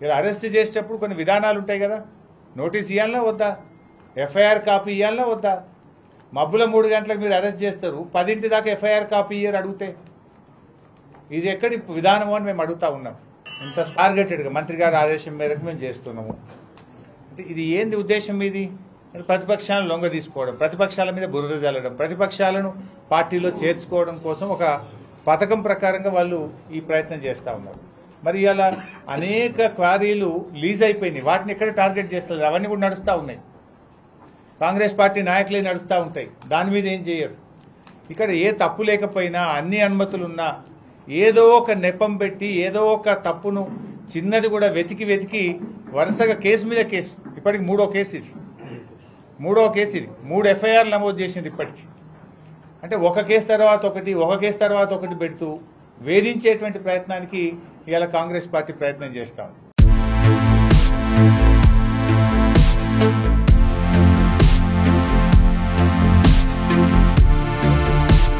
ఇలా అరెస్ట్ చేసేటప్పుడు కొన్ని విధానాలు ఉంటాయి కదా, నోటీస్ ఇవ్వాలన్నా వద్దా, ఎఫ్ఐఆర్ కాపీ ఇవ్వాలన్నా వద్దా? మబ్బుల 3 గంటలకు మీరు అరెస్ట్ చేస్తారు, 10 దాకా ఎఫ్ఐఆర్ కాపీ ఇయ్యరు అడిగితే. ఇది ఎక్కడి విధానం అని మేము అడుగుతా ఉన్నాం. ఇంత టార్గెటెడ్గా మంత్రి గారి ఆదేశం మేరకు మేము చేస్తున్నాము అంటే ఇది ఏంది ఉద్దేశం? ఇది ప్రతిపక్షాలను లొంగ తీసుకోవడం, ప్రతిపక్షాల మీద బురద జల్లడం, ప్రతిపక్షాలను పార్టీలో చేర్చుకోవడం కోసం ఒక పథకం ప్రకారంగా వాళ్ళు ఈ ప్రయత్నం చేస్తూ ఉన్నారు. మరి ఇలా అనేక క్వారీలు లీజ్ అయిపోయినాయి, వాటిని ఎక్కడ టార్గెట్ చేస్తారు? అవన్నీ కూడా నడుస్తూ ఉన్నాయి, కాంగ్రెస్ పార్టీ నాయకులే నడుస్తూ ఉంటాయి, దాని మీద ఏం చేయరు. ఇక్కడ ఏ తప్పు లేకపోయినా, అన్ని అనుమతులున్నా ఏదో ఒక నెపం పెట్టి ఏదో ఒక తప్పును చిన్నది కూడా వెతికి వరుసగా కేసు మీద కేసు, ఇప్పటికి 3వ కేసు ఇది, 3 ఎఫ్ఐఆర్లు నమోదు చేసింది ఇప్పటికి. అంటే ఒక కేసు తర్వాత ఒకటి పెడుతూ వేధించేటువంటి ప్రయత్నానికి ఇవాళ కాంగ్రెస్ పార్టీ ప్రయత్నం చేస్తాం.